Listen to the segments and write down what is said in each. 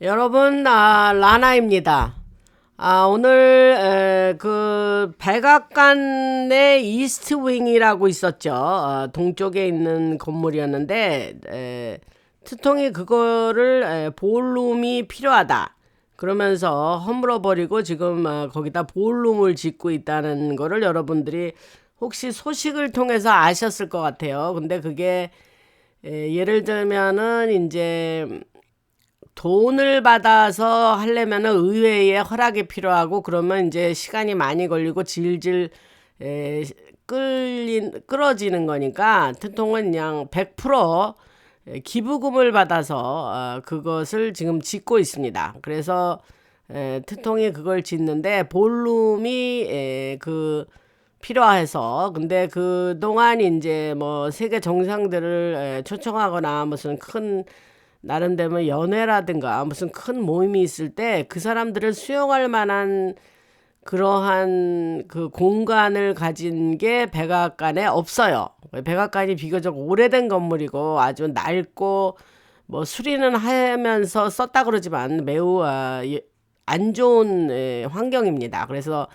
여러분, 라나입니다. 오늘 그 백악관의 이스트 윙이라고 있었죠. 동쪽에 있는 건물이었는데 트통이 그거를 볼룸이 필요하다 그러면서 허물어버리고 지금 거기다 볼룸을 짓고 있다는 거를 여러분들이 혹시 소식을 통해서 아셨을 것 같아요. 근데 그게 예를 들면은 이제 돈을 받아서 하려면은 의회의 허락이 필요하고, 그러면 이제 시간이 많이 걸리고 질질 끌어지는 거니까 트통은 그냥 100% 기부금을 받아서 그것을 지금 짓고 있습니다. 그래서 트통이 그걸 짓는데 볼룸이 필요해서. 근데 그동안 이제 뭐 세계 정상들을 초청하거나 무슨 큰 나름대로 연회라든가 무슨 큰 모임이 있을 때 그 사람들을 수용할 만한 그러한 그 공간을 가진 게 백악관에 없어요. 백악관이 비교적 오래된 건물이고 아주 낡고 뭐 수리는 하면서 썼다 그러지만 매우 안 좋은 환경입니다. 그래서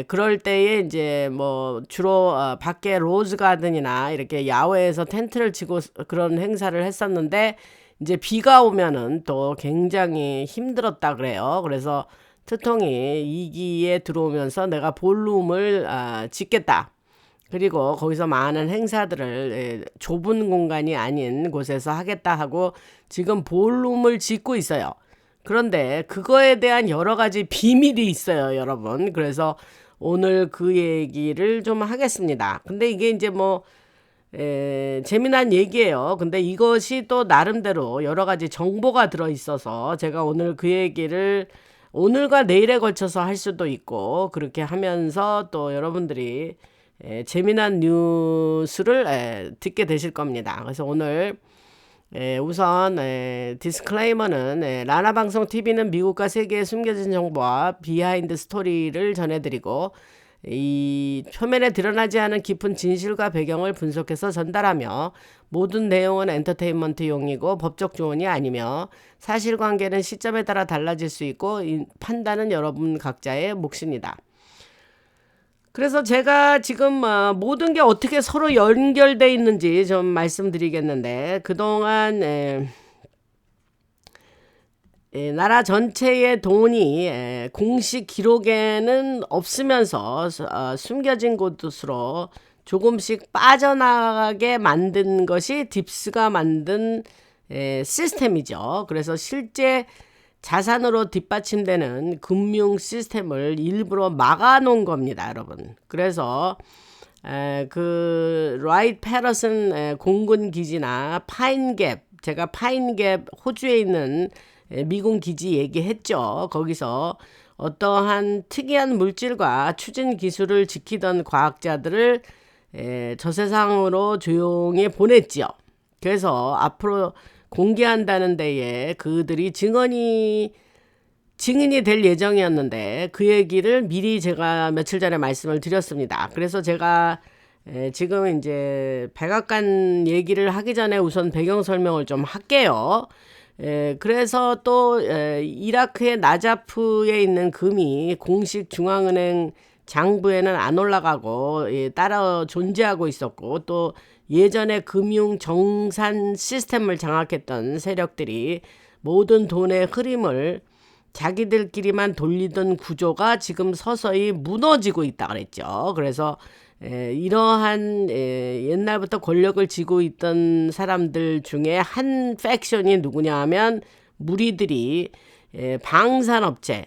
그럴 때에 이제 뭐 주로 밖에 로즈 가든이나 이렇게 야외에서 텐트를 치고 그런 행사를 했었는데, 이제 비가 오면은 또 굉장히 힘들었다 그래요. 그래서 트통이 2기에 들어오면서 내가 볼룸을 짓겠다. 그리고 거기서 많은 행사들을 좁은 공간이 아닌 곳에서 하겠다 하고 지금 볼룸을 짓고 있어요. 그런데 그거에 대한 여러 가지 비밀이 있어요, 여러분. 그래서 오늘 그 얘기를 좀 하겠습니다. 근데 이게 이제 뭐 재미난 얘기예요. 근데 이것이 또 나름대로 여러 가지 정보가 들어 있어서 제가 오늘 그 얘기를 오늘과 내일에 걸쳐서 할 수도 있고, 그렇게 하면서 또 여러분들이 재미난 뉴스를 듣게 되실 겁니다. 그래서 오늘 우선 디스클레이머는 라나방송 TV는 미국과 세계의 숨겨진 정보와 비하인드 스토리를 전해드리고, 이 표면에 드러나지 않은 깊은 진실과 배경을 분석해서 전달하며, 모든 내용은 엔터테인먼트용이고 법적 조언이 아니며 사실관계는 시점에 따라 달라질 수 있고 판단은 여러분 각자의 몫입니다. 그래서 제가 지금 모든 게 어떻게 서로 연결돼 있는지 좀 말씀드리겠는데, 그동안 나라 전체의 돈이 공식 기록에는 없으면서 숨겨진 곳으로 조금씩 빠져나가게 만든 것이 딥스가 만든 시스템이죠. 그래서 실제 자산으로 뒷받침되는 금융 시스템을 일부러 막아놓은 겁니다, 여러분. 그래서 그 라이트 패러슨 공군 기지나 파인갭, 제가 파인갭 호주에 있는 미군 기지 얘기했죠. 거기서 어떠한 특이한 물질과 추진 기술을 지키던 과학자들을 저 세상으로 조용히 보냈지요. 그래서 앞으로 공개한다는 데에 그들이 증인이 될 예정이었는데 그 얘기를 미리 제가 며칠 전에 말씀을 드렸습니다. 그래서 제가 지금 이제 백악관 얘기를 하기 전에 우선 배경 설명을 좀 할게요. 그래서 또 이라크의 나자프에 있는 금이 공식 중앙은행 장부에는 안 올라가고 따라 존재하고 있었고, 또 예전에 금융 정산 시스템을 장악했던 세력들이 모든 돈의 흐름을 자기들끼리만 돌리던 구조가 지금 서서히 무너지고 있다 그랬죠. 그래서 이러한 옛날부터 권력을 쥐고 있던 사람들 중에 한 팩션이 누구냐 하면, 무리들이 방산업체,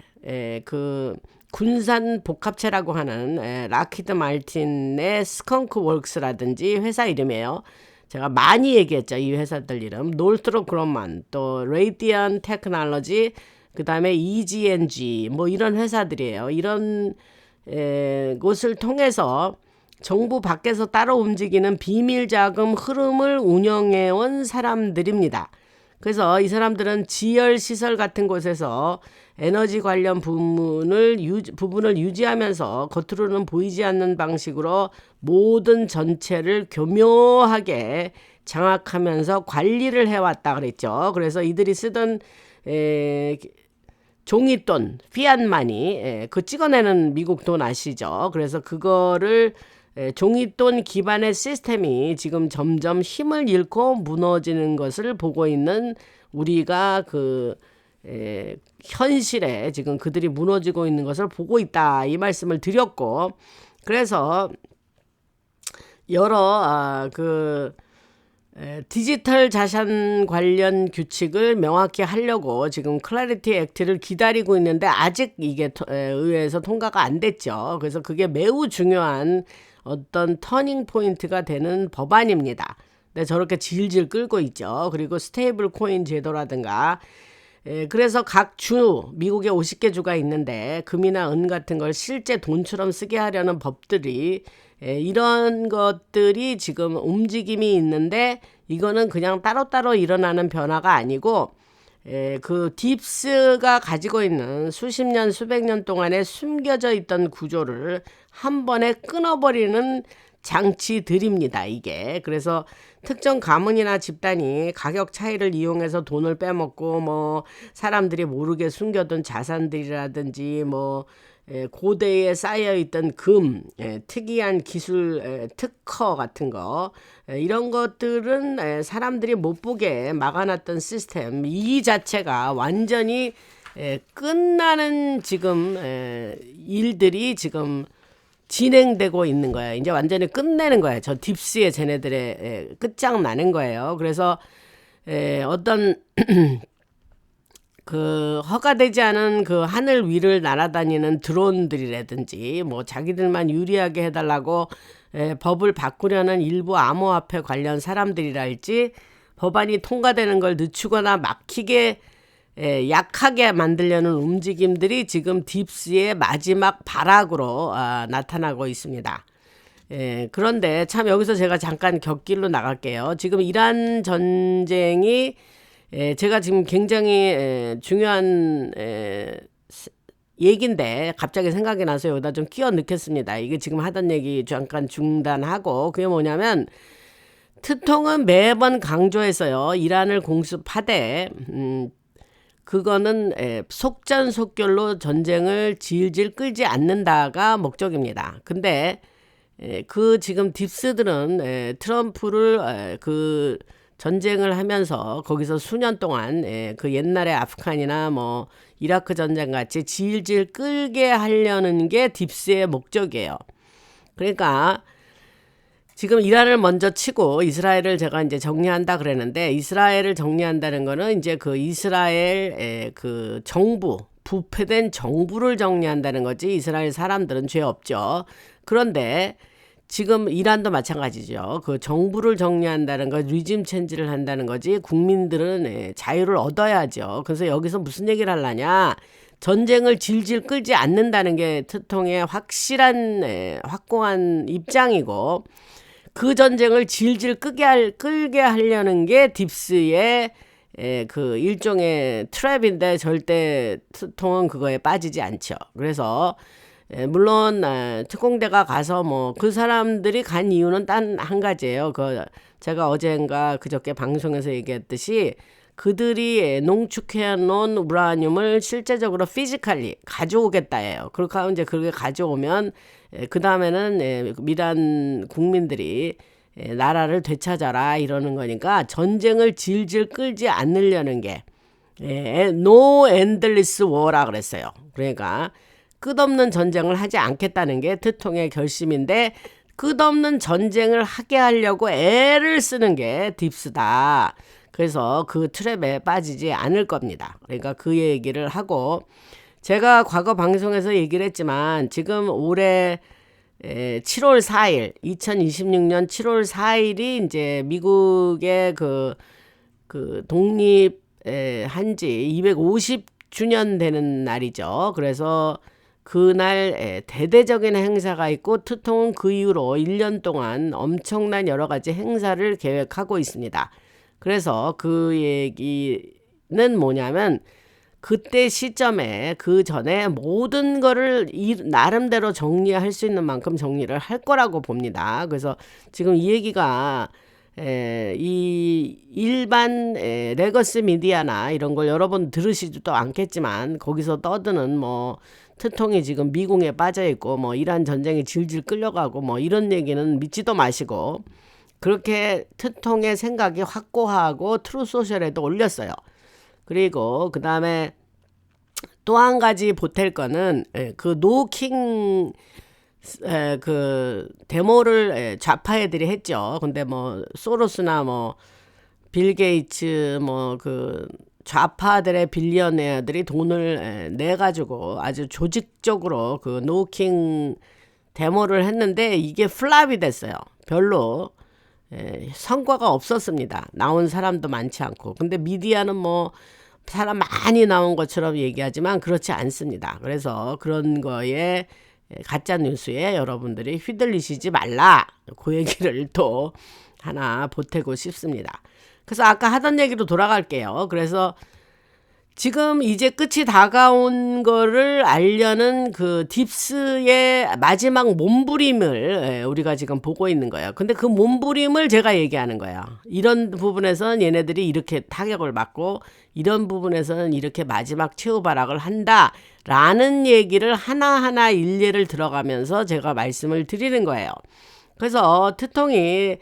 그 군산 복합체라고 하는 락히드 말틴의 스컹크 월크스라든지 회사 이름이에요. 제가 많이 얘기했죠, 이 회사들 이름. 노스트롭 그럼만, 또 레이디언 테크놀로지, 그 다음에 EGNG, 뭐 이런 회사들이에요. 이런 곳을 통해서 정부 밖에서 따로 움직이는 비밀 자금 흐름을 운영해온 사람들입니다. 그래서 이 사람들은 지열 시설 같은 곳에서 에너지 관련 부분을 유지하면서 겉으로는 보이지 않는 방식으로 모든 전체를 교묘하게 장악하면서 관리를 해왔다 그랬죠. 그래서 이들이 쓰던 종이돈, 피앗마니, 그 찍어내는 미국 돈 아시죠? 그래서 그거를 종이돈 기반의 시스템이 지금 점점 힘을 잃고 무너지는 것을 보고 있는 우리가 현실에 지금 그들이 무너지고 있는 것을 보고 있다, 이 말씀을 드렸고, 그래서 여러 디지털 자산 관련 규칙을 명확히 하려고 지금 클래리티 액트를 기다리고 있는데 아직 이게 의회에서 통과가 안 됐죠. 그래서 그게 매우 중요한 어떤 터닝 포인트가 되는 법안입니다. 근데 저렇게 질질 끌고 있죠. 그리고 스테이블 코인 제도라든가, 그래서 각 주, 미국에 50개 주가 있는데 금이나 은 같은 걸 실제 돈처럼 쓰게 하려는 법들이, 이런 것들이 지금 움직임이 있는데, 이거는 그냥 따로따로 일어나는 변화가 아니고 그 딥스가 가지고 있는 수십 년, 수백 년 동안에 숨겨져 있던 구조를 한 번에 끊어버리는 장치들입니다, 이게. 그래서 특정 가문이나 집단이 가격 차이를 이용해서 돈을 빼먹고, 뭐 사람들이 모르게 숨겨둔 자산들이라든지, 뭐 고대에 쌓여있던 금, 특이한 기술 특허 같은 거, 이런 것들은 사람들이 못 보게 막아놨던 시스템, 이 자체가 완전히 끝나는 지금 일들이 지금 진행되고 있는 거예요. 이제 완전히 끝내는 거예요. 저 딥스에 쟤네들의 끝장나는 거예요. 그래서 어떤 허가되지 않은 하늘 위를 날아다니는 드론들이라든지, 뭐 자기들만 유리하게 해달라고 법을 바꾸려는 일부 암호화폐 관련 사람들이랄지, 법안이 통과되는 걸 늦추거나 막히게 약하게 만들려는 움직임들이 지금 딥스의 마지막 발악으로 나타나고 있습니다. 그런데 참 여기서 제가 잠깐 곁길로 나갈게요. 지금 이란 전쟁이 제가 지금 굉장히 중요한 얘기인데 갑자기 생각이 나서 여기다 좀 끼워 넣겠습니다. 이게 지금 하던 얘기 잠깐 중단하고, 그게 뭐냐면, 트통은 매번 강조했어요. 이란을 공습하되 그거는 속전속결로 전쟁을 질질 끌지 않는다가 목적입니다. 근데 지금 딥스들은 트럼프를 전쟁을 하면서 거기서 수년 동안 그 옛날에 아프간이나 뭐 이라크 전쟁 같이 질질 끌게 하려는 게 딥스의 목적이에요. 그러니까 지금 이란을 먼저 치고 이스라엘을 제가 이제 정리한다 그랬는데, 이스라엘을 정리한다는 거는 이제 이스라엘 정부, 부패된 정부를 정리한다는 거지, 이스라엘 사람들은 죄 없죠. 그런데 지금 이란도 마찬가지죠. 정부를 정리한다는 거, 리짐 체인지를 한다는 거지, 국민들은 자유를 얻어야죠. 그래서 여기서 무슨 얘기를 하려냐, 전쟁을 질질 끌지 않는다는 게 트통의 확고한 입장이고, 그 전쟁을 질질 끌게 하려는 게 딥스의 일종의 트랩인데, 절대 트통은 그거에 빠지지 않죠. 그래서 물론 특공대가 가서 뭐 그 사람들이 간 이유는 단 한 가지예요. 제가 어젠가 그저께 방송에서 얘기했듯이, 그들이 농축해 놓은 우라늄을 실제적으로 피지컬리 가져오겠다예요. 그렇게 하면 이제 그렇게 가져오면 그 다음에는 이란 국민들이 나라를 되찾아라 이러는 거니까, 전쟁을 질질 끌지 않으려는 게 no endless war라 그랬어요. 그러니까 끝없는 전쟁을 하지 않겠다는 게 트통의 결심인데, 끝없는 전쟁을 하게 하려고 애를 쓰는 게 딥스다. 그래서 그 트랩에 빠지지 않을 겁니다. 그러니까 그 얘기를 하고, 제가 과거 방송에서 얘기를 했지만 지금 올해 7월 4일 2026년 7월 4일이 이제 미국의 독립한 지 250주년 되는 날이죠. 그래서 그날 대대적인 행사가 있고, 트통은 그 이후로 1년 동안 엄청난 여러 가지 행사를 계획하고 있습니다. 그래서 그 얘기는 뭐냐면, 그때 시점에 그 전에 모든 거를 나름대로 정리할 수 있는 만큼 정리를 할 거라고 봅니다. 그래서 지금 이 얘기가 이 일반 레거시 미디어나 이런 걸 여러분 들으시지도 않겠지만 거기서 떠드는 뭐 트통이 지금 미궁에 빠져 있고 뭐 이란 전쟁이 질질 끌려가고 뭐 이런 얘기는 믿지도 마시고, 그렇게 트통의 생각이 확고하고 트루소셜에도 올렸어요. 그리고 그 다음에 또 한 가지 보탤 거는 그 노킹 그 데모를 좌파 애들이 했죠. 근데 뭐 소로스나 뭐 빌 게이츠 뭐 그 좌파들의 빌리언웨어들이 돈을 내 가지고 아주 조직적으로 그 노킹 데모를 했는데 이게 플랍이 됐어요. 별로 성과가 없었습니다. 나온 사람도 많지 않고. 근데 미디어는 뭐 사람 많이 나온 것처럼 얘기하지만 그렇지 않습니다. 그래서 그런 거에 가짜 뉴스에 여러분들이 휘둘리시지 말라, 그 얘기를 또 하나 보태고 싶습니다. 그래서 아까 하던 얘기로 돌아갈게요. 그래서 지금 이제 끝이 다가온 거를 알려는 그 딥스의 마지막 몸부림을 우리가 지금 보고 있는 거예요. 근데 그 몸부림을 제가 얘기하는 거예요. 이런 부분에서는 얘네들이 이렇게 타격을 받고 이런 부분에서는 이렇게 마지막 최후발악을 한다라는 얘기를 하나하나 일례를 들어가면서 제가 말씀을 드리는 거예요. 그래서 트통이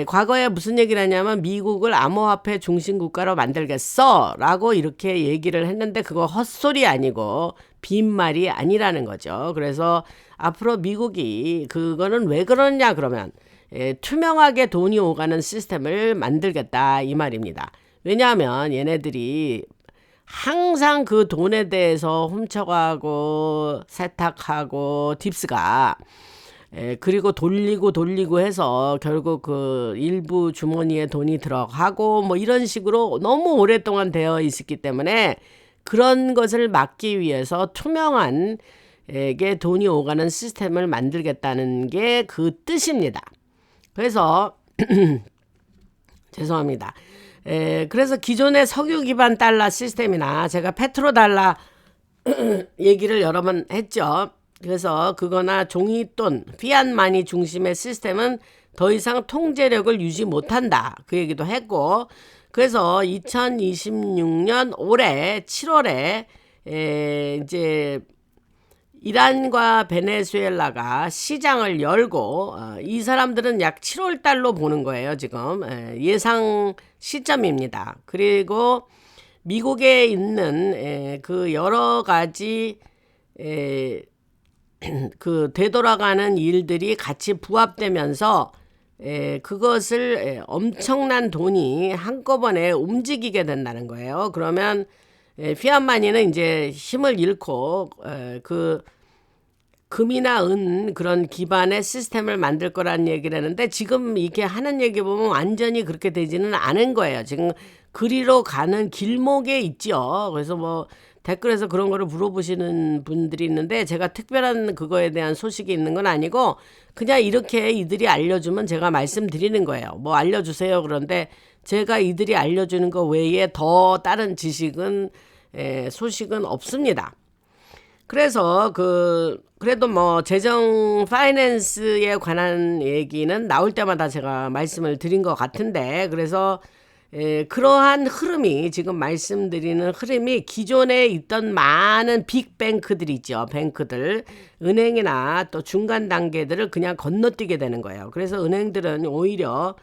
과거에 무슨 얘기를 하냐면 미국을 암호화폐 중심국가로 만들겠어 라고 이렇게 얘기를 했는데 그거 헛소리 아니고 빈말이 아니라는 거죠. 그래서 앞으로 미국이 그거는 왜 그러냐 그러면 투명하게 돈이 오가는 시스템을 만들겠다 이 말입니다. 왜냐하면 얘네들이 항상 그 돈에 대해서 훔쳐가고 세탁하고 딥스가 그리고 돌리고 해서 결국 그 일부 주머니에 돈이 들어가고 뭐 이런 식으로 너무 오랫동안 되어 있었기 때문에 그런 것을 막기 위해서 투명한 게 돈이 오가는 시스템을 만들겠다는 게 그 뜻입니다. 그래서 죄송합니다. 그래서 기존의 석유 기반 달러 시스템이나 제가 페트로 달러 얘기를 여러 번 했죠. 그래서 그거나 종이돈, 피앗마니 중심의 시스템은 더 이상 통제력을 유지 못한다. 그 얘기도 했고, 그래서 2026년 올해 7월에 이제 이란과 베네수엘라가 시장을 열고 이 사람들은 약 7월 달로 보는 거예요. 지금 예상 시점입니다. 그리고 미국에 있는 그 여러 가지 그 되돌아가는 일들이 같이 부합되면서 그것을 엄청난 돈이 한꺼번에 움직이게 된다는 거예요. 그러면 피앗마니는 이제 힘을 잃고 그 금이나 은 그런 기반의 시스템을 만들 거라는 얘기를 하는데 지금 이게 하는 얘기 보면 완전히 그렇게 되지는 않은 거예요. 지금 그리로 가는 길목에 있죠. 그래서 뭐 댓글에서 그런 거를 물어보시는 분들이 있는데 제가 특별한 그거에 대한 소식이 있는 건 아니고 그냥 이렇게 이들이 알려주면 제가 말씀드리는 거예요. 뭐 알려주세요. 그런데 제가 이들이 알려주는 거 외에 더 다른 지식은 소식은 없습니다. 그래서 그래도 뭐 재정 파이낸스에 관한 얘기는 나올 때마다 제가 말씀을 드린 것 같은데, 그래서 그러한 흐름이 지금 말씀드리는 흐름이 기존에 있던 많은 빅뱅크들 있죠. 뱅크들, 은행이나 또 중간 단계들을 그냥 건너뛰게 되는 거예요. 그래서 은행들은 오히려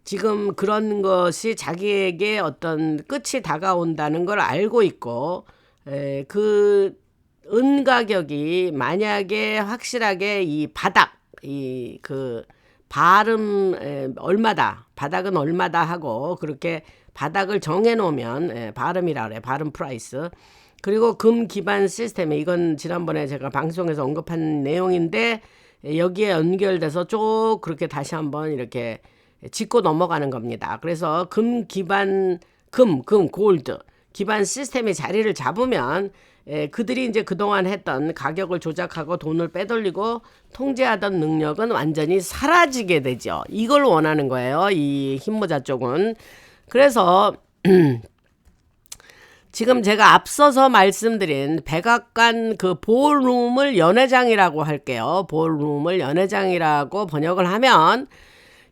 지금 그런 것이 자기에게 어떤 끝이 다가온다는 걸 알고 있고 그 은 가격이 만약에 확실하게 이 바닥 그 바닥은 얼마다 하고 그렇게 바닥을 정해 놓으면 바름이라 그래. 바름 프라이스. 그리고 금 기반 시스템에 이건 지난번에 제가 방송에서 언급한 내용인데 여기에 연결돼서 쭉 그렇게 다시 한번 이렇게 짚고 넘어가는 겁니다. 그래서 금 기반 골드 기반 시스템이 자리를 잡으면 그들이 이제 그동안 했던 가격을 조작하고 돈을 빼돌리고 통제하던 능력은 완전히 사라지게 되죠. 이걸 원하는 거예요. 이 흰모자 쪽은. 그래서 지금 제가 앞서서 말씀드린 백악관 그 볼룸을 연회장이라고 할게요. 볼룸을 연회장이라고 번역을 하면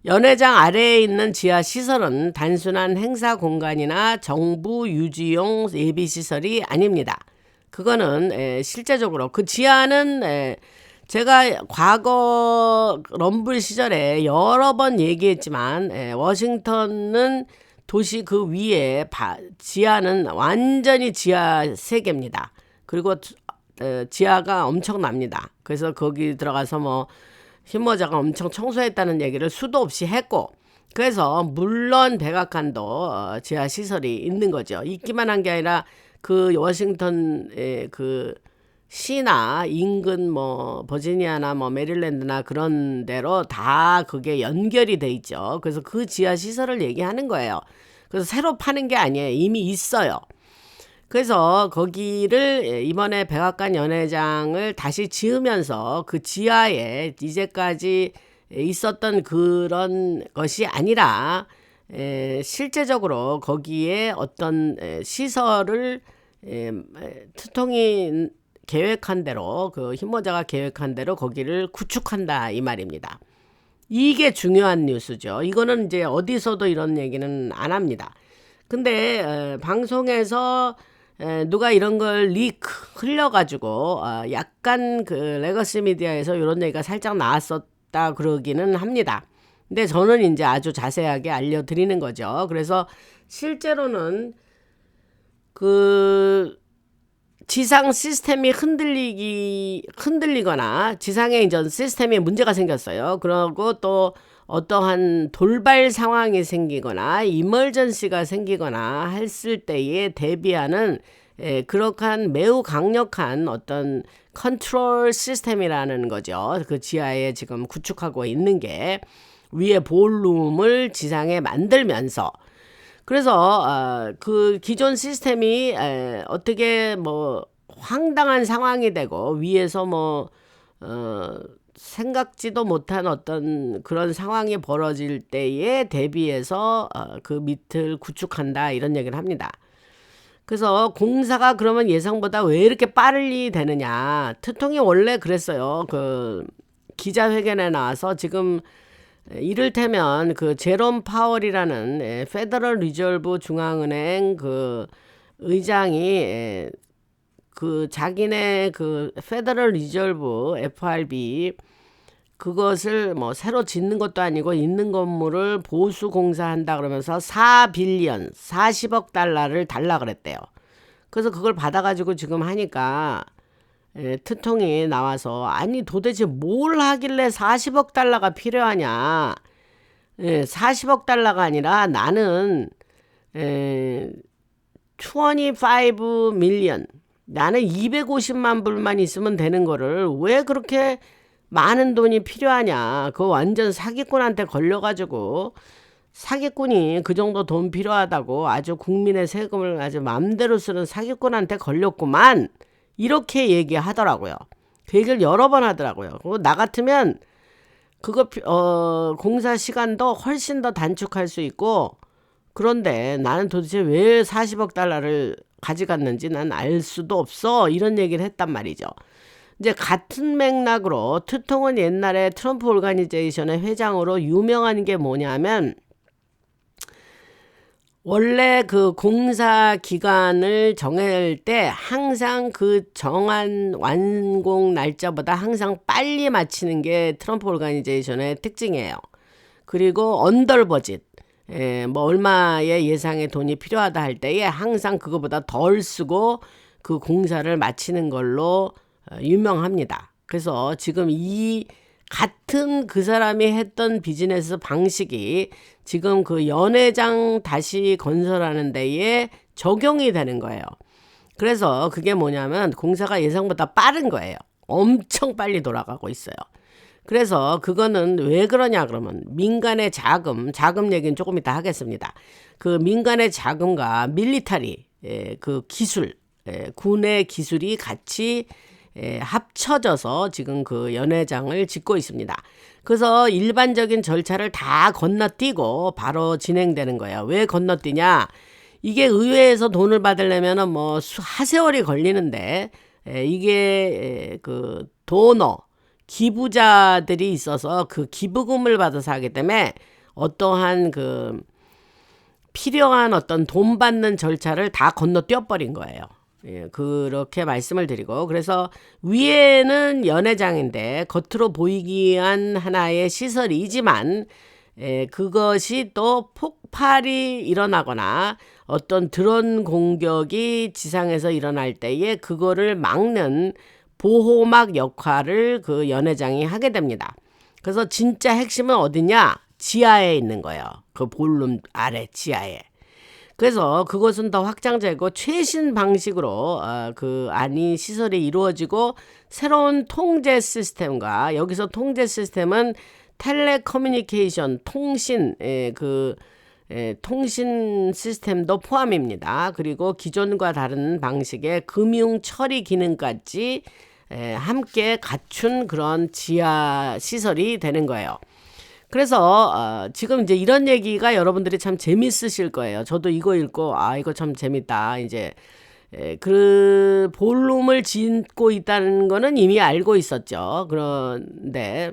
연회장 아래에 있는 지하 시설은 단순한 행사 공간이나 정부 유지용 예비 시설이 아닙니다. 그거는 실제적으로 그 지하는 제가 과거 럼블 시절에 여러 번 얘기했지만 워싱턴은 도시 그 위에 지하는 완전히 지하 세계입니다. 그리고 지하가 엄청납니다. 그래서 거기 들어가서 뭐 흰모자가 엄청 청소했다는 얘기를 수도 없이 했고, 그래서 물론 백악관도 지하 시설이 있는 거죠. 있기만 한 게 아니라 그 워싱턴의 그 시나 인근 뭐 버지니아나 뭐 메릴랜드나 그런 데로 다 그게 연결이 돼 있죠. 그래서 그 지하 시설을 얘기하는 거예요. 그래서 새로 파는 게 아니에요. 이미 있어요. 그래서 거기를 이번에 백악관 연회장을 다시 지으면서 그 지하에 이제까지 있었던 그런 것이 아니라 실제적으로 거기에 어떤 시설을 트통이 계획한 대로, 그 흰모자가 계획한 대로 거기를 구축한다 이 말입니다. 이게 중요한 뉴스죠. 이거는 이제 어디서도 이런 얘기는 안 합니다. 근데 방송에서 누가 이런 걸 리크 흘려가지고 약간 그 레거시 미디어에서 이런 얘기가 살짝 나왔었다 그러기는 합니다. 근데 저는 이제 아주 자세하게 알려드리는 거죠. 그래서 실제로는 그 지상 시스템이 흔들리거나 지상에 이제 시스템에 문제가 생겼어요. 그리고 또 어떠한 돌발 상황이 생기거나 이멀전시가 생기거나 했을 때에 대비하는 그렇한 매우 강력한 어떤 컨트롤 시스템이라는 거죠. 그 지하에 지금 구축하고 있는 게 위에 볼룸을 지상에 만들면서, 그래서 그 기존 시스템이 어떻게 뭐 황당한 상황이 되고 위에서 뭐 생각지도 못한 어떤 그런 상황이 벌어질 때에 대비해서 그 밑을 구축한다 이런 얘기를 합니다. 그래서 공사가 그러면 예상보다 왜 이렇게 빨리 되느냐. 트통이 원래 그랬어요. 그 기자회견에 나와서 지금 이를테면 그 제롬 파월이라는 페더럴 리저브 중앙은행 그 의장이 그 자기네 그 페더럴 리저브 FRB 그것을 뭐 새로 짓는 것도 아니고 있는 건물을 보수 공사한다 그러면서 4빌리언 40억 달러를 달라 그랬대요. 그래서 그걸 받아가지고 지금 하니까 트통이 나와서 아니 도대체 뭘 하길래 40억 달러가 필요하냐. 40억 달러가 아니라 나는 25 밀리언 나는 250만 불만 있으면 되는 거를 왜 그렇게 많은 돈이 필요하냐. 그거 완전 사기꾼한테 걸려가지고 사기꾼이 그 정도 돈 필요하다고 아주 국민의 세금을 아주 마음대로 쓰는 사기꾼한테 걸렸구만. 이렇게 얘기하더라고요. 그 얘기를 여러 번 하더라고요. 그리고 나 같으면 그거 공사 시간도 훨씬 더 단축할 수 있고, 그런데 나는 도대체 왜 40억 달러를 가져갔는지 난 알 수도 없어. 이런 얘기를 했단 말이죠. 이제 같은 맥락으로 트통은 옛날에 트럼프 오르가니제이션의 회장으로 유명한 게 뭐냐면 원래 그 공사 기간을 정할 때 항상 그 정한 완공 날짜보다 항상 빨리 마치는 게 트럼프 오르가니제이션의 특징이에요. 그리고 언더 버짓, 뭐 얼마의 예상의 돈이 필요하다 할 때에 항상 그거보다 덜 쓰고 그 공사를 마치는 걸로 유명합니다. 그래서 지금 이 같은 그 사람이 했던 비즈니스 방식이 지금 그 연회장 다시 건설하는 데에 적용이 되는 거예요. 그래서 그게 뭐냐면 공사가 예상보다 빠른 거예요. 엄청 빨리 돌아가고 있어요. 그래서 그거는 왜 그러냐 그러면 민간의 자금 얘기는 조금 이따 하겠습니다. 그 민간의 자금과 밀리터리 그 기술, 군의 기술이 같이 합쳐져서 지금 그 연회장을 짓고 있습니다. 그래서 일반적인 절차를 다 건너뛰고 바로 진행되는 거예요. 왜 건너뛰냐? 이게 의회에서 돈을 받으려면은 뭐 하세월이 걸리는데 이게 그 도너 기부자들이 있어서 그 기부금을 받아서 하기 때문에 어떠한 그 필요한 어떤 돈 받는 절차를 다 건너뛰어 버린 거예요. 예, 그렇게 말씀을 드리고, 그래서 위에는 연회장인데 겉으로 보이기 위한 하나의 시설이지만 그것이 또 폭발이 일어나거나 어떤 드론 공격이 지상에서 일어날 때에 그거를 막는 보호막 역할을 그 연회장이 하게 됩니다. 그래서 진짜 핵심은 어디냐? 지하에 있는 거예요. 그 볼룸 아래 지하에. 그래서 그것은 더 확장되고 최신 방식으로 그 안이 시설이 이루어지고 새로운 통제 시스템과, 여기서 통제 시스템은 텔레커뮤니케이션 통신 통신 시스템도 포함입니다. 그리고 기존과 다른 방식의 금융 처리 기능까지 함께 갖춘 그런 지하 시설이 되는 거예요. 그래서 지금 이제 이런 얘기가 여러분들이 참 재밌으실 거예요. 저도 이거 읽고 이거 참 재밌다. 이제 그 볼룸을 짓고 있다는 거는 이미 알고 있었죠. 그런데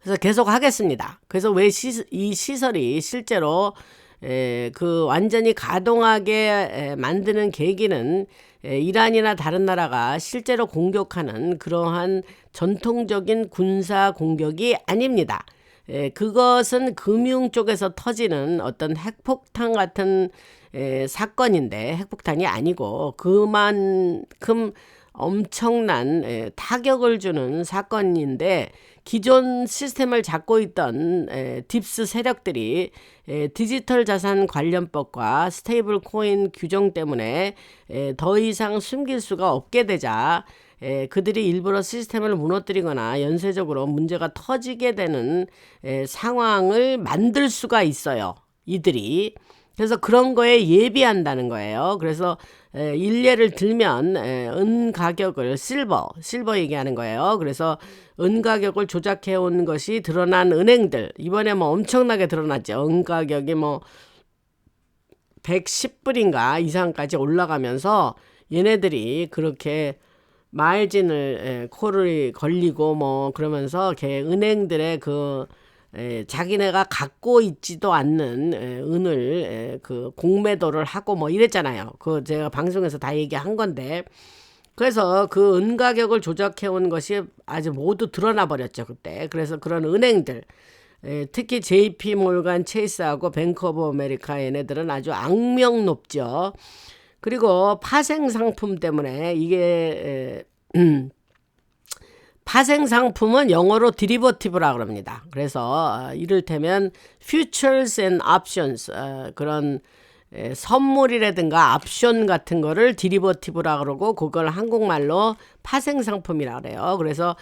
그래서 계속 하겠습니다. 그래서 왜 이 시설이 실제로 그 완전히 가동하게 만드는 계기는 이란이나 다른 나라가 실제로 공격하는 그러한 전통적인 군사 공격이 아닙니다. 그것은 금융 쪽에서 터지는 어떤 핵폭탄 같은 사건인데, 핵폭탄이 아니고 그만큼 엄청난 타격을 주는 사건인데, 기존 시스템을 잡고 있던 딥스 세력들이 디지털 자산 관련법과 스테이블 코인 규정 때문에 더 이상 숨길 수가 없게 되자 그들이 일부러 시스템을 무너뜨리거나 연쇄적으로 문제가 터지게 되는 상황을 만들 수가 있어요, 이들이. 그래서 그런 거에 예비한다는 거예요. 그래서 일례를 들면 은 가격을 실버 얘기하는 거예요. 그래서 은 가격을 조작해 온 것이 드러난 은행들, 이번에 뭐 엄청나게 드러났죠. 은 가격이 뭐 110불인가 이상까지 올라가면서 얘네들이 그렇게 마일진을 코를 걸리고 뭐 그러면서 은행들의 그 자기네가 갖고 있지도 않는 은을 그 공매도를 하고 뭐 이랬잖아요. 그 제가 방송에서 다 얘기한 건데, 그래서 그 은 가격을 조작해 온 것이 아주 모두 드러나 버렸죠, 그때. 그래서 그런 은행들, 특히 JP 몰간 체이스하고 뱅크 오브 아메리카, 얘네들은 아주 악명 높죠. 그리고 파생 상품 때문에 이게 파생 상품은 영어로 디리버티브라 그럽니다. 그래서 이를테면 futures and options, 그런 선물이라든가 옵션 같은 거를 디리버티브라 그러고, 그걸 한국말로 파생 상품이라 그래요. 그래서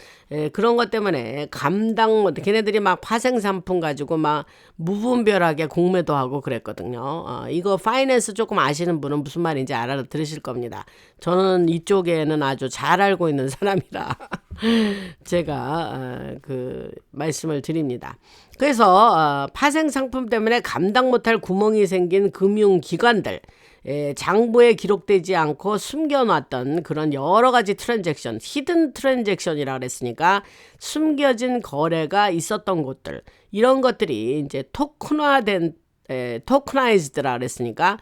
그런 것 때문에 감당 못, 걔네들이 막 파생 상품 가지고 막 무분별하게 공매도 하고 그랬거든요. 이거 파이낸스 조금 아시는 분은 무슨 말인지 알아들으실 겁니다. 저는 이쪽에는 아주 잘 알고 있는 사람이라 제가 그 말씀을 드립니다. 그래서 파생 상품 때문에 감당 못할 구멍이 생긴 금융기관들, 장부에 기록되지 않고 숨겨놨던 그런 여러 가지 트랜잭션, 히든 트랜잭션이라 그랬으니까 숨겨진 거래가 있었던 곳들, 이런 것들이 이제 토큰화이즈드라 그랬으니까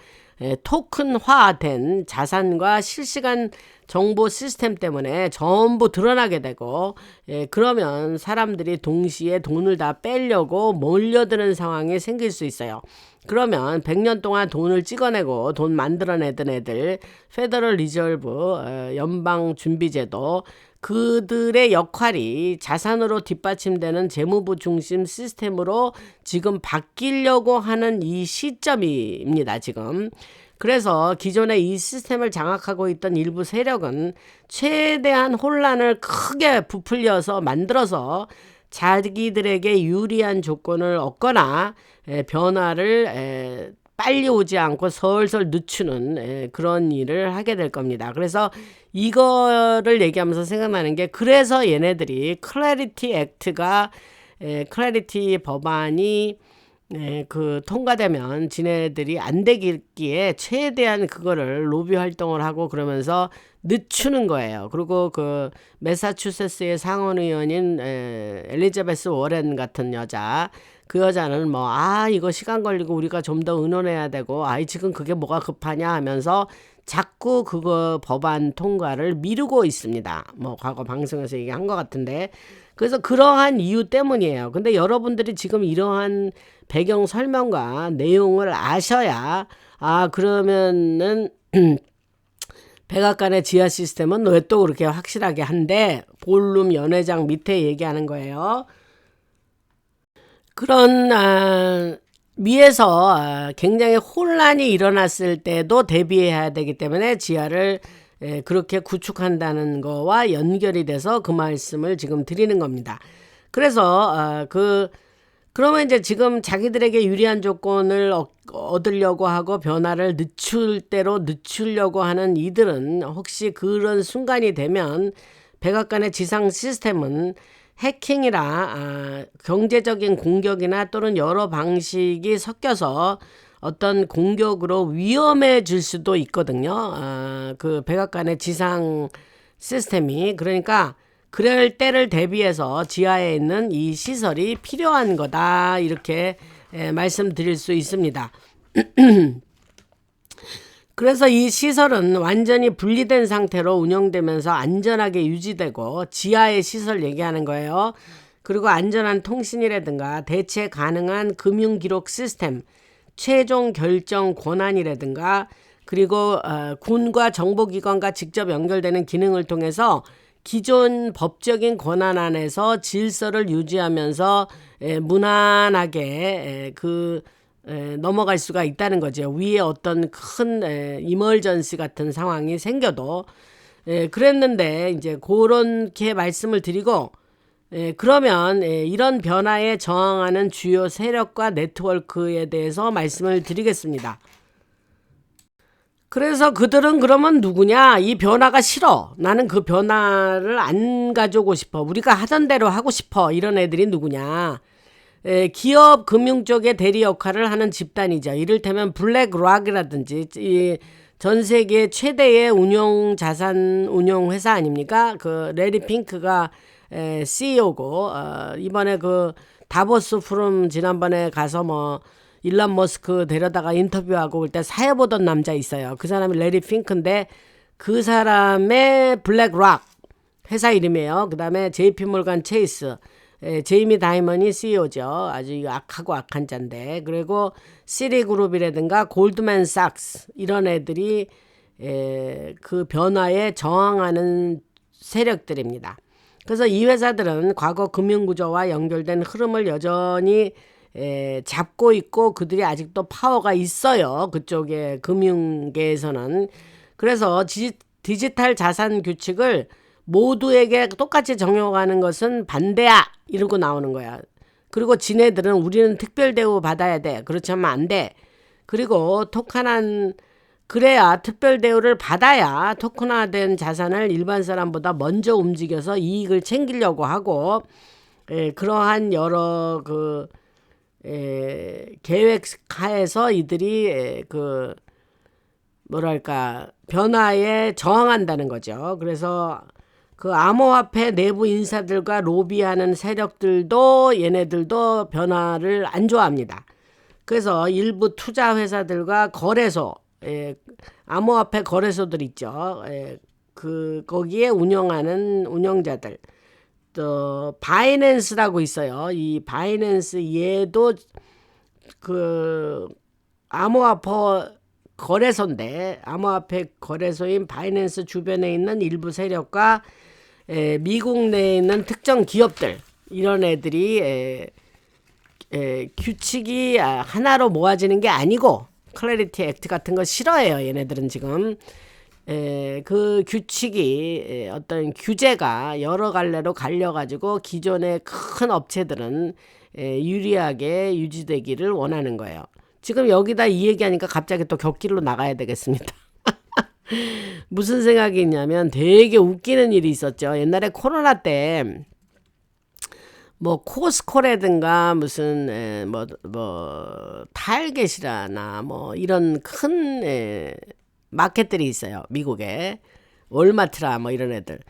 토큰화된 자산과 실시간 정보 시스템 때문에 전부 드러나게 되고, 그러면 사람들이 동시에 돈을 다 빼려고 몰려드는 상황이 생길 수 있어요. 그러면 100년 동안 돈을 찍어내고 돈 만들어내던 애들, 페더럴 리저브, 연방준비제도, 그들의 역할이 자산으로 뒷받침되는 재무부 중심 시스템으로 지금 바뀌려고 하는 이 시점입니다, 지금. 그래서 기존에 이 시스템을 장악하고 있던 일부 세력은 최대한 혼란을 크게 부풀려서 만들어서 자기들에게 유리한 조건을 얻거나 변화를 빨리 오지 않고 설설 늦추는 그런 일을 하게 될 겁니다. 그래서 이거를 얘기하면서 생각나는 게, 그래서 얘네들이 클래리티 법안이 그 통과되면 지네들이 안 되기에 최대한 그거를 로비 활동을 하고 그러면서 늦추는 거예요. 그리고 그 매사추세츠의 상원 의원인 엘리자베스 워렌 같은 여자, 그 여자는 뭐 이거 시간 걸리고 우리가 좀 더 의논해야 되고 지금 그게 뭐가 급하냐 하면서 자꾸 그거 법안 통과를 미루고 있습니다. 뭐 과거 방송에서 얘기한 것 같은데, 그래서 그러한 이유 때문이에요. 근데 여러분들이 지금 이러한 배경 설명과 내용을 아셔야 그러면은 백악관의 지하 시스템은 왜 또 그렇게 확실하게 한데 볼룸 연회장 밑에 얘기하는 거예요. 그런 위에서 굉장히 혼란이 일어났을 때도 대비해야 되기 때문에 지하를 그렇게 구축한다는 거와 연결이 돼서 그 말씀을 지금 드리는 겁니다. 그래서 그러면 이제 지금 자기들에게 유리한 조건을 얻으려고 하고 변화를 늦출 대로 늦추려고 하는 이들은 혹시 그런 순간이 되면 백악관의 지상 시스템은 해킹이라 경제적인 공격이나 또는 여러 방식이 섞여서 어떤 공격으로 위험해질 수도 있거든요. 그 백악관의 지상 시스템이. 그러니까 그럴 때를 대비해서 지하에 있는 이 시설이 필요한 거다, 이렇게 말씀드릴 수 있습니다. 그래서 이 시설은 완전히 분리된 상태로 운영되면서 안전하게 유지되고, 지하의 시설 얘기하는 거예요. 그리고 안전한 통신이라든가 대체 가능한 금융기록 시스템, 최종 결정 권한이라든가, 그리고 군과 정보기관과 직접 연결되는 기능을 통해서 기존 법적인 권한 안에서 질서를 유지하면서 무난하게 넘어갈 수가 있다는 거죠. 위에 어떤 큰 이멀전시 같은 상황이 생겨도. 그랬는데 이제 그렇게 말씀을 드리고, 그러면 이런 변화에 저항하는 주요 세력과 네트워크에 대해서 말씀을 드리겠습니다. 그래서 그들은 그러면 누구냐? 이 변화가 싫어. 나는 그 변화를 안 가져오고 싶어. 우리가 하던 대로 하고 싶어. 이런 애들이 누구냐? 기업 금융 쪽의 대리 역할을 하는 집단이죠. 이를테면 블랙락이라든지 전 세계 최대의 자산 운용 회사 아닙니까? 그 레리 핑크가 CEO고, 이번에 그 다보스 포럼 지난번에 가서 뭐 일론 머스크 데려다가 인터뷰하고 올 때 사회 보던 남자 있어요. 그 사람이 레리 핑크인데 그 사람의 블랙락 회사 이름이에요. 그 다음에 JP 몰간 체이스, 제이미 다이먼이 CEO죠. 아주 악하고 악한 자인데, 그리고 시리그룹이라든가 골드맨삭스, 이런 애들이 그 변화에 저항하는 세력들입니다. 그래서 이 회사들은 과거 금융구조와 연결된 흐름을 여전히 잡고 있고, 그들이 아직도 파워가 있어요. 그쪽에 금융계에서는. 그래서 디지털 자산 규칙을 모두에게 똑같이 적용하는 것은 반대야, 이러고 나오는 거야. 그리고 지네들은 우리는 특별 대우 받아야 돼, 그렇지 않으면 안 돼. 그리고 그래야 특별 대우를 받아야 토큰화된 자산을 일반 사람보다 먼저 움직여서 이익을 챙기려고 하고, 그러한 여러 계획하에서 이들이 변화에 저항한다는 거죠. 그래서 그 암호화폐 내부 인사들과 로비하는 세력들도 얘네들도 변화를 안 좋아합니다. 그래서 일부 투자 회사들과 거래소, 암호화폐 거래소들 있죠. 거기에 운영하는 운영자들, 또 바이낸스라고 있어요. 이 바이낸스 얘도 그 암호화폐 거래소인데, 암호화폐 거래소인 바이낸스 주변에 있는 일부 세력과 미국 내에 있는 특정 기업들, 이런 애들이 규칙이 하나로 모아지는 게 아니고 클래리티 액트 같은 거 싫어해요. 얘네들은 지금 그 규칙이 어떤 규제가 여러 갈래로 갈려가지고 기존의 큰 업체들은 유리하게 유지되기를 원하는 거예요. 지금 여기다 이 얘기하니까 갑자기 또 곁길로 나가야 되겠습니다. 무슨 생각이 있냐면 되게 웃기는 일이 있었죠. 옛날에 코로나 때 뭐 코스코라든가 무슨 뭐 타겟이라나 뭐 이런 큰 마켓들이 있어요. 미국에 월마트라 뭐 이런 애들.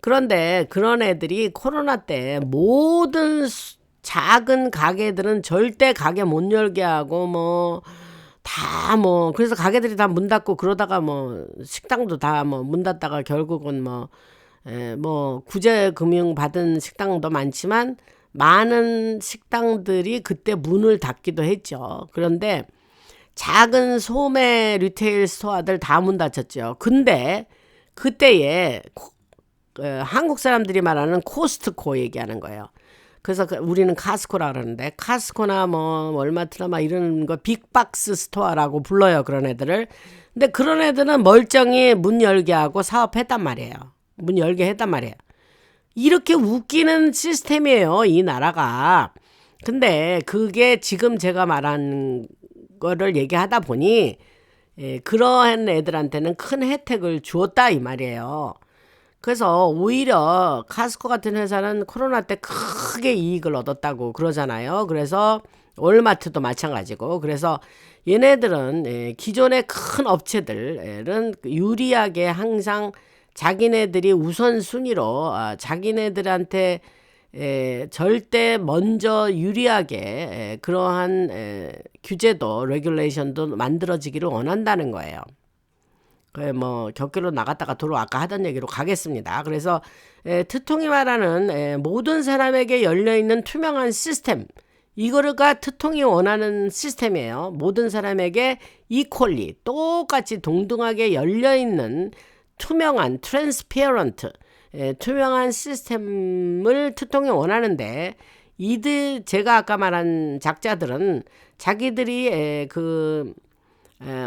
그런데 그런 애들이 코로나 때 모든 작은 가게들은 절대 가게 못 열게 하고 뭐 다 뭐 그래서 가게들이 다 문 닫고 그러다가 뭐 식당도 다 뭐 문 닫다가 결국은 뭐 구제 금융 받은 식당도 많지만 많은 식당들이 그때 문을 닫기도 했죠. 그런데 작은 소매 리테일 스토어들 다 문 닫혔죠. 근데 그때에 한국 사람들이 말하는 코스트코 얘기하는 거예요. 그래서 우리는 카스코라 그러는데 카스코나 뭐 월마트나 막 이런 거 빅박스 스토어라고 불러요. 그런 애들을. 근데 그런 애들은 멀쩡히 문 열게 하고 사업했단 말이에요. 문 열게 했단 말이에요. 이렇게 웃기는 시스템이에요. 이 나라가. 근데 그게 지금 제가 말한 거를 얘기하다 보니 그러한 애들한테는 큰 혜택을 주었다 이 말이에요. 그래서 오히려 카스코 같은 회사는 코로나 때 크게 이익을 얻었다고 그러잖아요. 그래서 월마트도 마찬가지고. 그래서 얘네들은 기존의 큰 업체들은 유리하게 항상 자기네들이 우선순위로 자기네들한테 절대 먼저 유리하게 그러한 규제도 레귤레이션도 만들어지기를 원한다는 거예요. 뭐 격결로 나갔다가 도로 아까 하던 얘기로 가겠습니다. 그래서 트통이 말하는 모든 사람에게 열려있는 투명한 시스템, 이거가 트통이 원하는 시스템이에요. 모든 사람에게 이퀄리 똑같이 동등하게 열려있는 투명한 트랜스피어런트 투명한 시스템을 트통이 원하는데 제가 아까 말한 작자들은 자기들이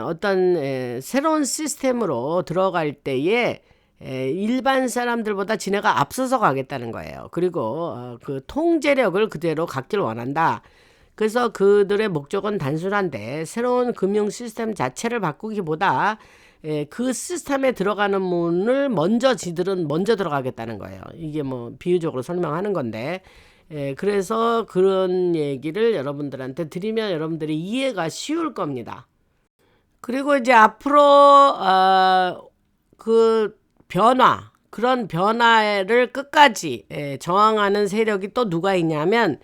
어떤 새로운 시스템으로 들어갈 때에 일반 사람들보다 지네가 앞서서 가겠다는 거예요. 그리고 그 통제력을 그대로 갖길 원한다. 그래서 그들의 목적은 단순한데 새로운 금융 시스템 자체를 바꾸기보다 그 시스템에 들어가는 문을 지들은 먼저 들어가겠다는 거예요. 이게 뭐 비유적으로 설명하는 건데 그래서 그런 얘기를 여러분들한테 드리면 여러분들이 이해가 쉬울 겁니다. 그리고 이제 앞으로 그 그런 변화를 끝까지 저항하는 세력이 또 누가 있냐면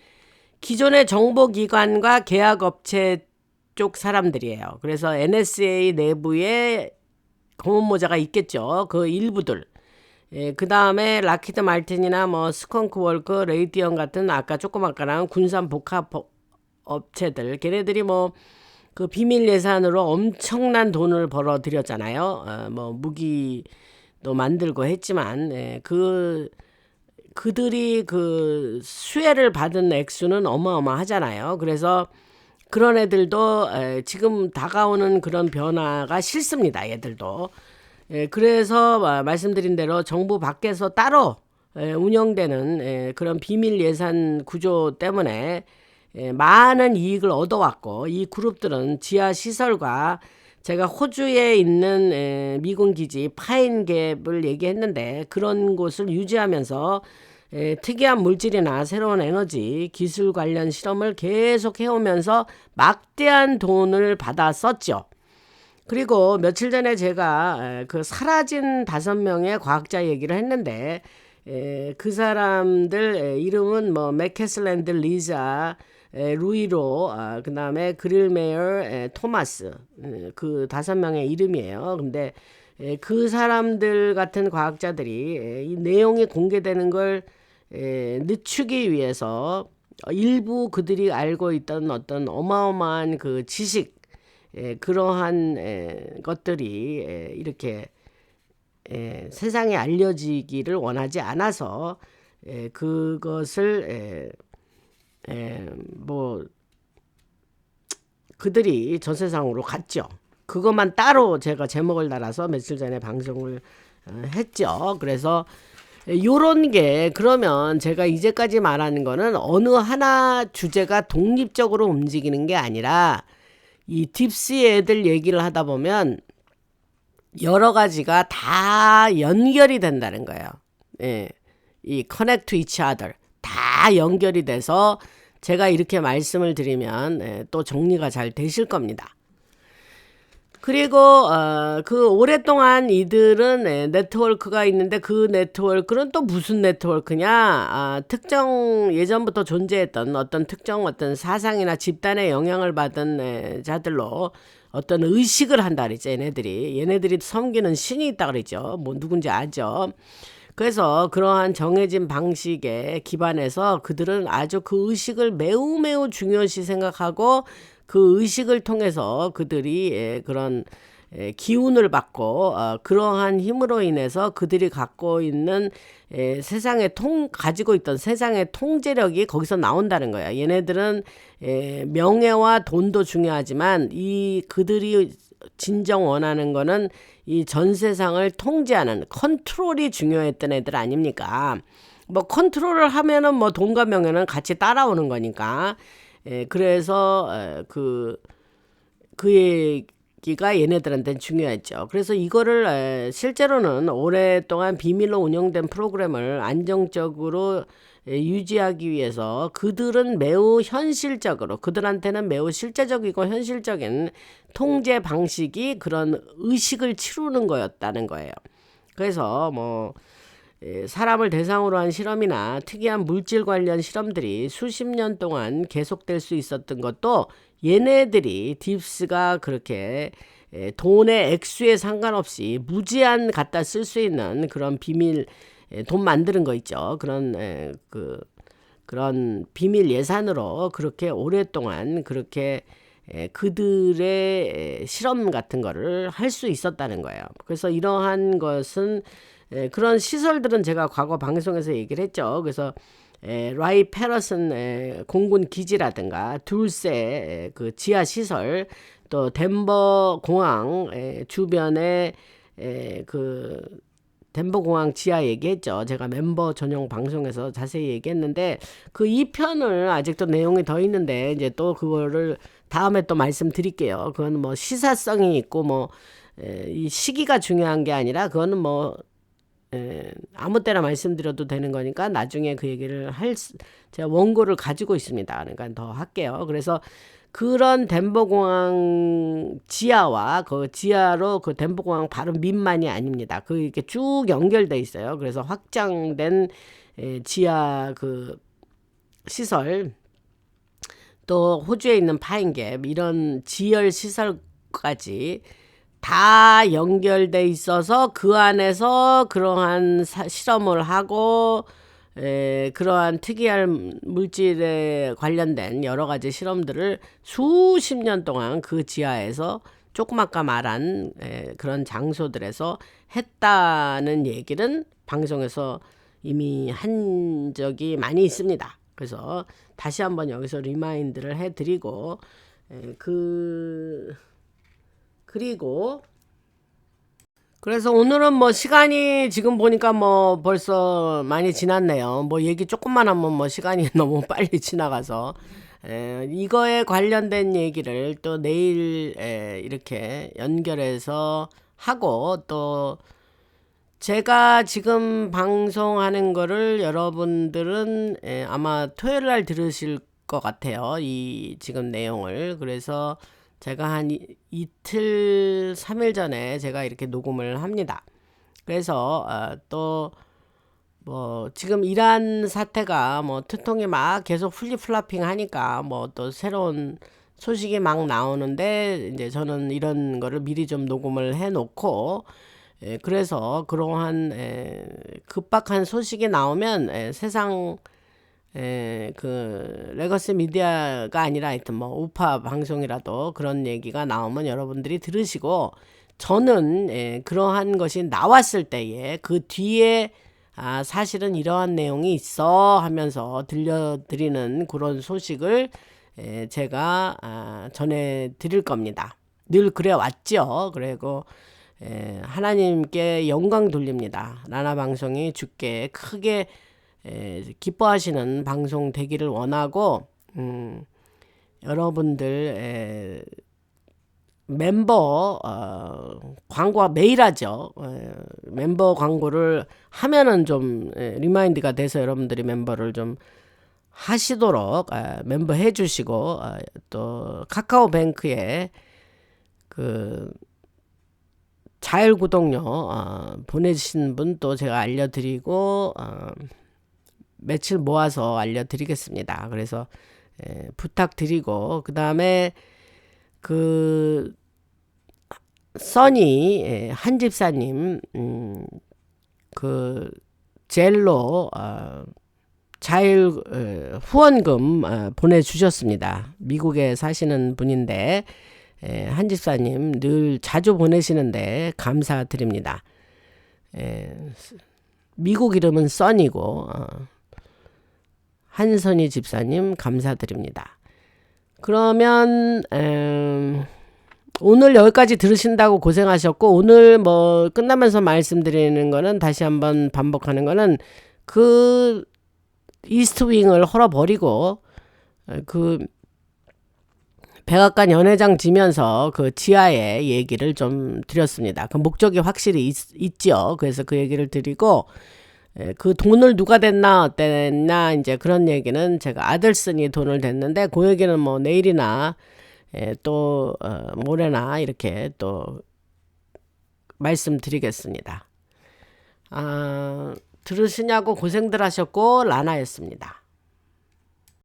기존의 정보기관과 계약업체 쪽 사람들이에요. 그래서 NSA 내부에 검은 모자가 있겠죠. 그 일부들. 그 다음에 락히드 말틴이나 뭐 스컹크 월크, 레이디언 같은 아까 조금 아까 나온 군산 복합 업체들. 걔네들이 뭐 그 비밀 예산으로 엄청난 돈을 벌어 들였잖아요. 뭐 무기도 만들고 했지만 그들이 그 수혜를 받은 액수는 어마어마하잖아요. 그래서 그런 애들도 지금 다가오는 그런 변화가 싫습니다. 얘들도. 그래서 말씀드린 대로 정부 밖에서 따로 운영되는 그런 비밀 예산 구조 때문에 많은 이익을 얻어왔고 이 그룹들은 지하 시설과 제가 호주에 있는 미군 기지 파인갭을 얘기했는데 그런 곳을 유지하면서 특이한 물질이나 새로운 에너지 기술 관련 실험을 계속 해오면서 막대한 돈을 받아 썼죠. 그리고 며칠 전에 제가 그 사라진 5명의 과학자 얘기를 했는데 그 사람들 이름은 뭐 맥캐슬랜드 리자 루이로 그 다음에 그릴메어 토마스 그 5명의 이름이에요. 근데 그 사람들 같은 과학자들이 이 내용이 공개되는 걸 늦추기 위해서 일부 그들이 알고 있던 어떤 어마어마한 그 지식 그러한 것들이 이렇게 세상에 알려지기를 원하지 않아서 그것을 뭐 그들이 전 세상으로 갔죠. 그것만 따로 제가 제목을 달아서 며칠 전에 방송을 했죠. 그래서 요런 게 그러면 제가 이제까지 말하는 거는 어느 하나 주제가 독립적으로 움직이는 게 아니라 이 딥시 애들 얘기를 하다 보면 여러 가지가 다 연결이 된다는 거예요. 이 connect to each other 다 연결이 돼서 제가 이렇게 말씀을 드리면 또 정리가 잘 되실 겁니다. 그리고 그 오랫동안 이들은 네트워크가 있는데 그 네트워크는 또 무슨 네트워크냐? 특정 예전부터 존재했던 어떤 특정 어떤 사상이나 집단의 영향을 받은 자들로 어떤 의식을 한다 그랬죠. 얘네들이 섬기는 신이 있다 그랬죠. 뭐 누군지 아죠. 그래서 그러한 정해진 방식에 기반해서 그들은 아주 그 의식을 매우 매우 중요시 생각하고 그 의식을 통해서 그들이 그런 기운을 받고 그러한 힘으로 인해서 그들이 갖고 있는 가지고 있던 세상의 통제력이 거기서 나온다는 거야. 얘네들은 명예와 돈도 중요하지만 그들이 진정 원하는 거는 이 전 세상을 통제하는 컨트롤이 중요했던 애들 아닙니까? 뭐 컨트롤을 하면은 뭐 돈과 명예는 같이 따라오는 거니까. 그래서 그 얘기가 얘네들한테는 중요했죠. 그래서 이거를 실제로는 오랫동안 비밀로 운영된 프로그램을 안정적으로 유지하기 위해서 그들한테는 매우 실제적이고 현실적인 통제 방식이 그런 의식을 치르는 거였다는 거예요. 그래서 뭐 사람을 대상으로 한 실험이나 특이한 물질 관련 실험들이 수십 년 동안 계속될 수 있었던 것도 얘네들이 딥스가 그렇게 돈의 액수에 상관없이 무제한 갖다 쓸 수 있는 그런 비밀 돈 만드는 거 있죠. 그런 비밀 예산으로 그렇게 오랫동안 그렇게 그들의 실험 같은 거를 할 수 있었다는 거예요. 그래서 이러한 것은 그런 시설들은 제가 과거 방송에서 얘기를 했죠. 그래서 라이 패러슨 공군 기지라든가 둘세 그 지하 시설, 또 덴버 공항 주변에 그 덴버 공항 지하 얘기했죠. 제가 멤버 전용 방송에서 자세히 얘기했는데 그 2편을 아직도 내용이 더 있는데 이제 또 그거를 다음에 또 말씀드릴게요. 그건 뭐 시사성이 있고 뭐 이 시기가 중요한 게 아니라 그거는 뭐 아무 때나 말씀드려도 되는 거니까 나중에 그 얘기를 제가 원고를 가지고 있습니다. 그러니까 더 할게요. 그래서 그런 덴버공항 지하와 그 지하로 그 덴버공항 바로 밑만이 아닙니다. 그 이렇게 쭉 연결돼 있어요. 그래서 확장된 지하 그 시설, 또 호주에 있는 파인갭 이런 지열 시설까지 다 연결돼 있어서 그 안에서 그러한 실험을 하고 그러한 특이한 물질에 관련된 여러 가지 실험들을 수십 년 동안 그 지하에서 조금 아까 말한 그런 장소들에서 했다는 얘기는 방송에서 이미 한 적이 많이 있습니다. 그래서 다시 한번 여기서 리마인드를 해드리고 그리고 그래서 오늘은 뭐 시간이 지금 보니까 뭐 벌써 많이 지났네요. 뭐 얘기 조금만 하면 뭐 시간이 너무 빨리 지나가서 이거에 관련된 얘기를 또 내일 이렇게 연결해서 하고, 또 제가 지금 방송하는 거를 여러분들은 아마 토요일 날 들으실 것 같아요. 이 지금 내용을. 그래서 제가 한 이틀 3일 전에 제가 이렇게 녹음을 합니다. 그래서 또 뭐 지금 이란 사태가 뭐 트통이 막 계속 플립플라핑 하니까 뭐 또 새로운 소식이 막 나오는데 이제 저는 이런 거를 미리 좀 녹음을 해 놓고 그래서 그러한 급박한 소식이 나오면 세상 그 레거시 미디어가 아니라 하여튼 뭐 우파 방송이라도 그런 얘기가 나오면 여러분들이 들으시고, 저는 그러한 것이 나왔을 때에 그 뒤에 사실은 이러한 내용이 있어 하면서 들려드리는 그런 소식을 제가 전해 드릴 겁니다. 늘 그래 왔죠. 그리고 하나님께 영광 돌립니다. 나나 방송이 주께 크게 기뻐하시는 방송 되기를 원하고, 여러분들 멤버 광고가 매일 하죠. 멤버 광고를 하면은 좀 리마인드가 돼서 여러분들이 멤버를 좀 하시도록 멤버 해주시고 또 카카오뱅크에 그 자율구독료 보내주신 분 또 제가 알려드리고 며칠 모아서 알려드리겠습니다. 그래서 부탁드리고 그 다음에 그 써니 한 집사님 그 젤로 자율 후원금 보내주셨습니다. 미국에 사시는 분인데 한 집사님 늘 자주 보내시는데 감사드립니다. 미국 이름은 써니고 한선희 집사님 감사드립니다. 그러면 오늘 여기까지 들으신다고 고생하셨고, 오늘 뭐 끝나면서 말씀드리는 거는 다시 한번 반복하는 거는 그 이스트윙을 헐어버리고 그 백악관 연회장 지면서 그 지하의 얘기를 좀 드렸습니다. 그 목적이 확실히 있죠. 그래서 그 얘기를 드리고 그 돈을 누가 댔나 어땠나 이제 그런 얘기는 제가 아들슨이 돈을 댔는데 그 얘기는 뭐 내일이나 또 모레나 이렇게 또 말씀드리겠습니다. 들으시냐고 고생들 하셨고 라나였습니다.